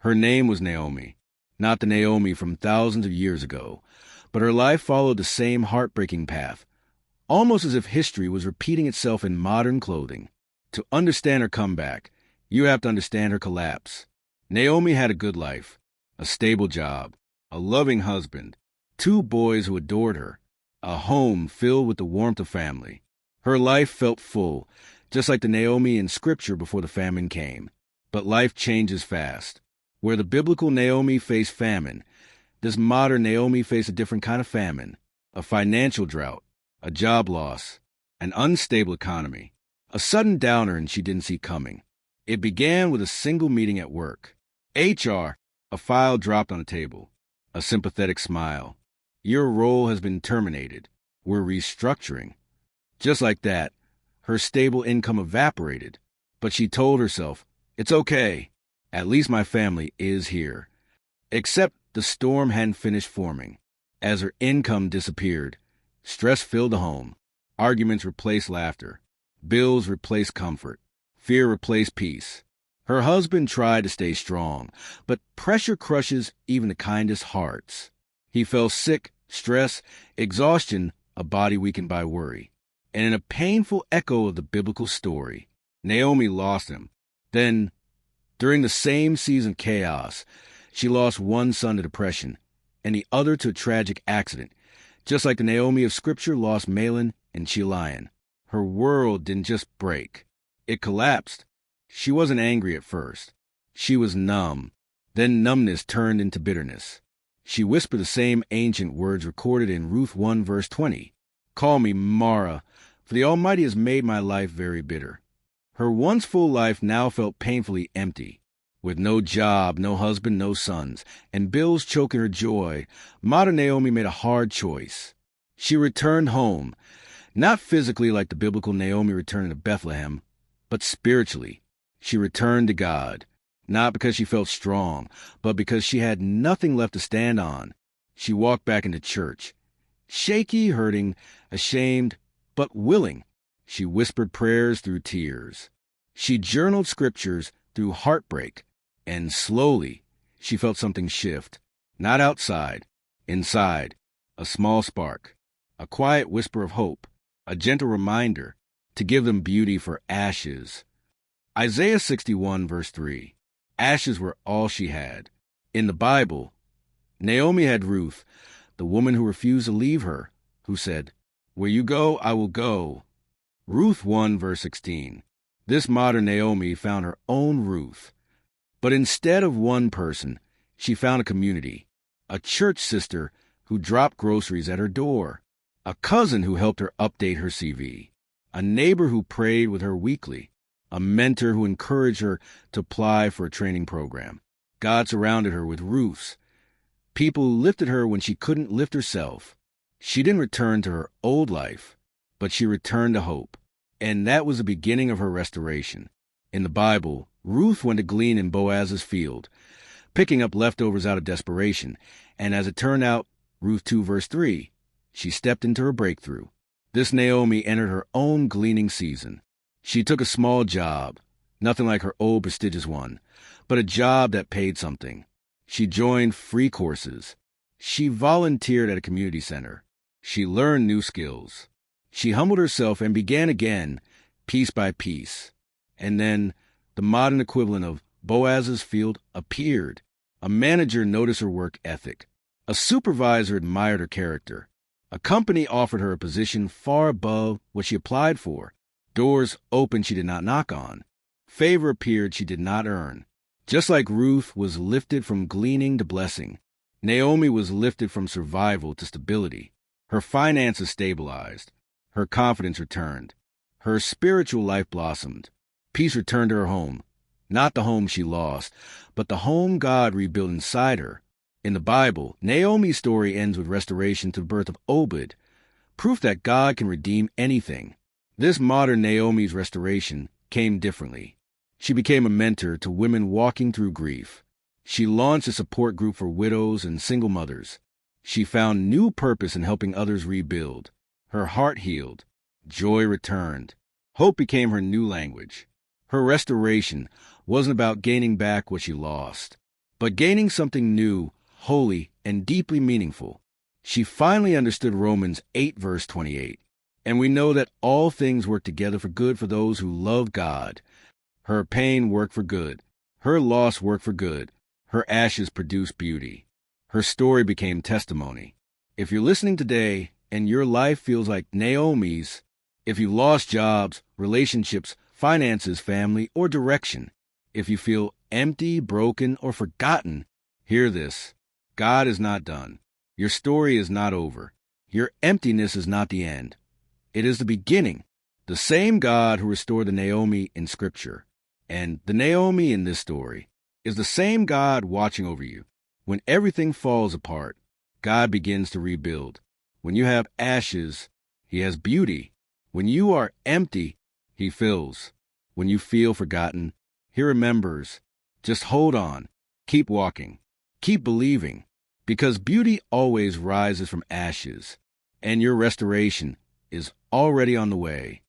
Her name was Naomi, not the Naomi from thousands of years ago, but her life followed the same heartbreaking path, almost as if history was repeating itself in modern clothing. To understand her comeback, you have to understand her collapse. Naomi had a good life, a stable job, a loving husband, 2 boys who adored her, a home filled with the warmth of family. Her life felt full, just like the Naomi in Scripture before the famine came. But life changes fast. Where the biblical Naomi faced famine, this modern Naomi faced a different kind of famine, a financial drought, a job loss, an unstable economy, a sudden downer she didn't see coming. It began with a single meeting at work. HR, a file dropped on the table, a sympathetic smile. Your role has been terminated. We're restructuring. Just like that, her stable income evaporated. But she told herself, it's okay. At least my family is here. Except the storm hadn't finished forming. As her income disappeared, stress filled the home. Arguments replaced laughter. Bills replaced comfort. Fear replaced peace. Her husband tried to stay strong, but pressure crushes even the kindest hearts. He fell sick, stress, exhaustion, a body weakened by worry. And in a painful echo of the biblical story, Naomi lost him. Then, during the same season of chaos, she lost one son to depression and the other to a tragic accident, just like the Naomi of Scripture lost Mahlon and Chilion. Her world didn't just break. It collapsed. She wasn't angry at first. She was numb. Then numbness turned into bitterness. She whispered the same ancient words recorded in Ruth 1 verse 20. Call me Mara, for the Almighty has made my life very bitter. Her once full life now felt painfully empty. With no job, no husband, no sons, and bills choking her joy, modern Naomi made a hard choice. She returned home, not physically like the biblical Naomi returned to Bethlehem, but spiritually. She returned to God, not because she felt strong, but because she had nothing left to stand on. She walked back into church, shaky, hurting, ashamed, but willing. She whispered prayers through tears. She journaled scriptures through heartbreak, and slowly she felt something shift, not outside, inside, a small spark, a quiet whisper of hope, a gentle reminder to give them beauty for ashes. Isaiah 61 verse 3. Ashes were all she had. In the Bible, Naomi had Ruth, the woman who refused to leave her, who said, where you go, I will go. Ruth 1 verse 16. This modern Naomi found her own Ruth. But instead of one person, she found a community, a church sister who dropped groceries at her door, a cousin who helped her update her CV, a neighbor who prayed with her weekly, a mentor who encouraged her to apply for a training program. God surrounded her with Ruths, people who lifted her when she couldn't lift herself. She didn't return to her old life, but she returned to hope. And that was the beginning of her restoration. In the Bible, Ruth went to glean in Boaz's field, picking up leftovers out of desperation. And as it turned out, Ruth 2 verse 3, she stepped into her breakthrough. This Naomi entered her own gleaning season. She took a small job, nothing like her old prestigious one, but a job that paid something. She joined free courses. She volunteered at a community center. She learned new skills. She humbled herself and began again, piece by piece. And then the modern equivalent of Boaz's field appeared. A manager noticed her work ethic. A supervisor admired her character. A company offered her a position far above what she applied for. Doors opened she did not knock on. Favor appeared she did not earn. Just like Ruth was lifted from gleaning to blessing, Naomi was lifted from survival to stability. Her finances stabilized. Her confidence returned. Her spiritual life blossomed. Peace returned to her home. Not the home she lost, but the home God rebuilt inside her. In the Bible, Naomi's story ends with restoration to the birth of Obed, proof that God can redeem anything. This modern Naomi's restoration came differently. She became a mentor to women walking through grief. She launched a support group for widows and single mothers. She found new purpose in helping others rebuild. Her heart healed. Joy returned. Hope became her new language. Her restoration wasn't about gaining back what she lost, but gaining something new, holy, and deeply meaningful. She finally understood Romans 8, verse 28. And we know that all things work together for good for those who love God. Her pain worked for good. Her loss worked for good. Her ashes produced beauty. Her story became testimony. If you're listening today and your life feels like Naomi's, if you lost jobs, relationships, finances, family, or direction, if you feel empty, broken, or forgotten, hear this. God is not done. Your story is not over. Your emptiness is not the end. It is the beginning. The same God who restored the Naomi in Scripture, and the Naomi in this story, is the same God watching over you. When everything falls apart, God begins to rebuild. When you have ashes, He has beauty. When you are empty, He fills. When you feel forgotten, He remembers. Just hold on. Keep walking. Keep believing. Because beauty always rises from ashes, and your restoration is already on the way.